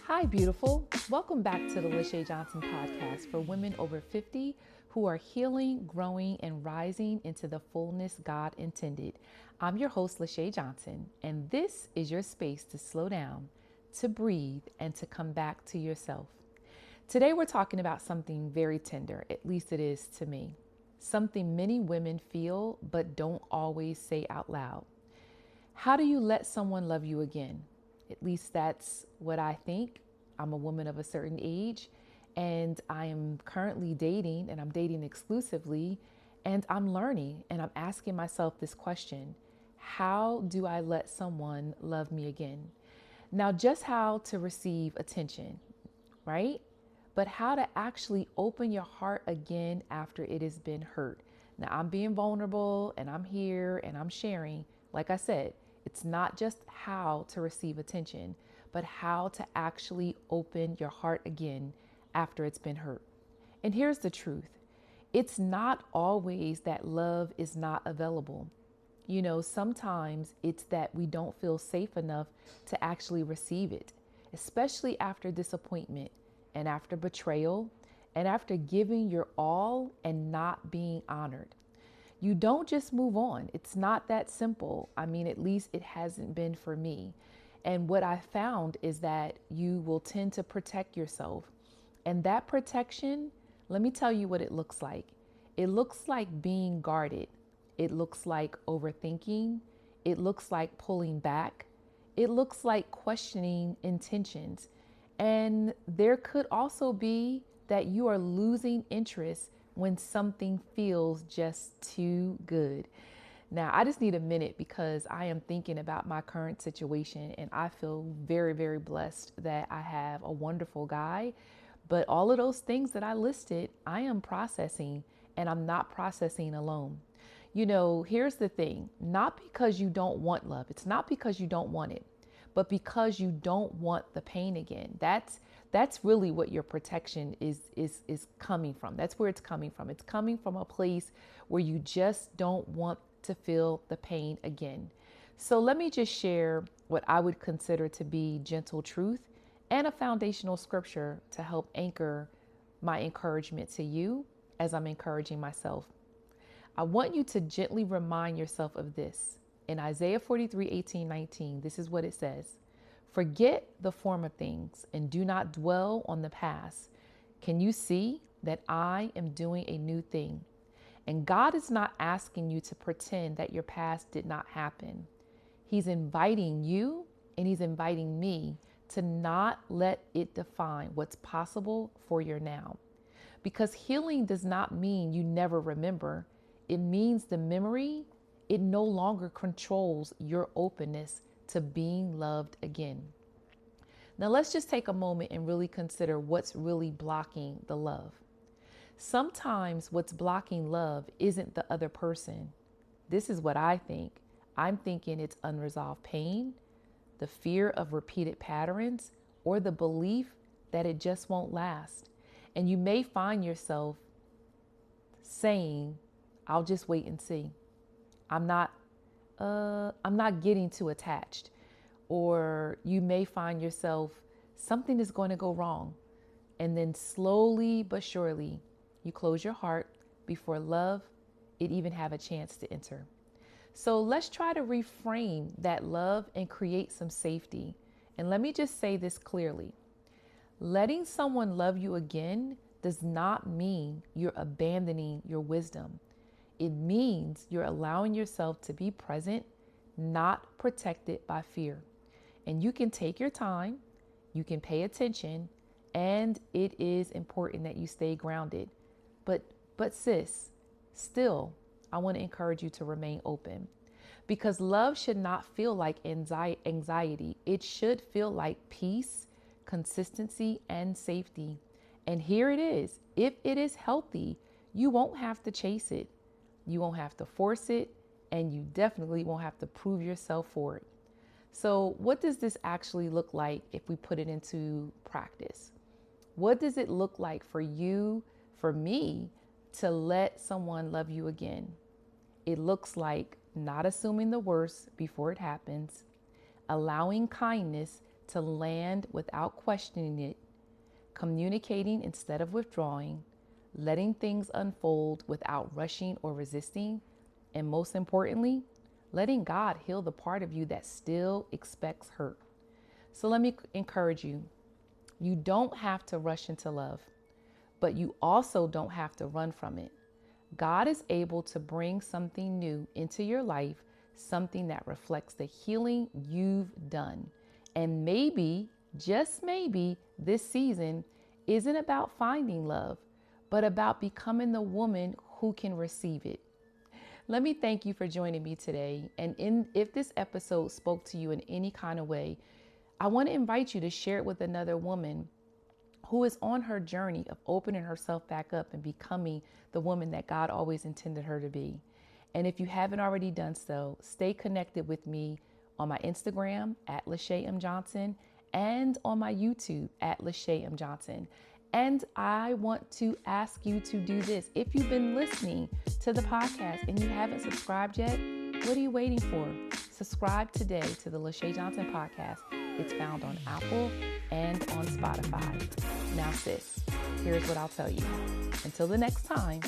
Hi, beautiful. Welcome back to the Lashay Johnson podcast for women over 50 who are healing, growing, and rising into the fullness God intended. I'm your host, Lashay Johnson, and this is your space to slow down, to breathe, and to come back to yourself. Today, we're talking about something very tender, at least it is to me. Something many women feel but don't always say out loud. How do you let someone love you again? At least that's what I think. I'm a woman of a certain age and I am currently dating, and I'm dating exclusively, and I'm learning and I'm asking myself this question: how do I let someone love me again? Now, just how to receive attention, right? But how to actually open your heart again after it has been hurt. Now, I'm being vulnerable and I'm here and I'm sharing. Like I said, it's not just how to receive attention, but how to actually open your heart again after it's been hurt. And here's the truth: it's not always that love is not available. Sometimes it's that we don't feel safe enough to actually receive it, especially after disappointment and after betrayal and after giving your all and not being honored. You don't just move on. It's not that simple. I mean, at least it hasn't been for me. And what I found is that you will tend to protect yourself. And that protection, let me tell you what it looks like. It looks like being guarded. It looks like overthinking. It looks like pulling back. It looks like questioning intentions. And there could also be that you are losing interest when something feels just too good. Now, I just need a minute because I am thinking about my current situation and I feel very, very blessed that I have a wonderful guy. But all of those things that I listed, I am processing, and I'm not processing alone. Here's the thing: not because you don't want love, it's not because you don't want it, but because you don't want the pain again. That's really what your protection is coming from. That's where it's coming from. It's coming from a place where you just don't want to feel the pain again. So let me just share what I would consider to be gentle truth and a foundational scripture to help anchor my encouragement to you as I'm encouraging myself. I want you to gently remind yourself of this. In Isaiah 43:18-19, this is what it says: forget the former things and do not dwell on the past. Can you see that I am doing a new thing? And God is not asking you to pretend that your past did not happen. He's inviting you and He's inviting me to not let it define what's possible for your now. Because healing does not mean you never remember. It means the memory, it no longer controls your openness to being loved again. Now, let's just take a moment and really consider what's really blocking the love. Sometimes what's blocking love isn't the other person. This is what I think. I'm thinking it's unresolved pain, the fear of repeated patterns, or the belief that it just won't last. And you may find yourself saying, I'll just wait and see. I'm not getting too attached. Or you may find yourself, something is going to go wrong. And then slowly but surely, you close your heart before love, it even have a chance to enter. So let's try to reframe that love and create some safety. And let me just say this clearly: letting someone love you again does not mean you're abandoning your wisdom. It means you're allowing yourself to be present, not protected by fear. And you can take your time, you can pay attention, and it is important that you stay grounded. But sis, still, I want to encourage you to remain open, because love should not feel like anxiety. It should feel like peace, consistency, and safety. And here it is. If it is healthy, you won't have to chase it. You won't have to force it, and you definitely won't have to prove yourself for it. So what does this actually look like if we put it into practice? What does it look like for you, for me, to let someone love you again? It looks like not assuming the worst before it happens, allowing kindness to land without questioning it, communicating instead of withdrawing, letting things unfold without rushing or resisting, and most importantly, letting God heal the part of you that still expects hurt. So let me encourage you. You don't have to rush into love, but you also don't have to run from it. God is able to bring something new into your life, something that reflects the healing you've done. And maybe, just maybe, this season isn't about finding love, but about becoming the woman who can receive it. Let me thank you for joining me today. And if this episode spoke to you in any kind of way, I want to invite you to share it with another woman who is on her journey of opening herself back up and becoming the woman that God always intended her to be. And if you haven't already done so, stay connected with me on my Instagram at Lashay Johnson and on my YouTube at Lashay Johnson. And I want to ask you to do this. If you've been listening to the podcast and you haven't subscribed yet, what are you waiting for? Subscribe today to the Lashay Johnson podcast. It's found on Apple and on Spotify. Now, sis, here's what I'll tell you. Until the next time,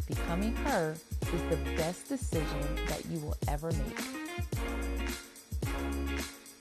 becoming her is the best decision that you will ever make.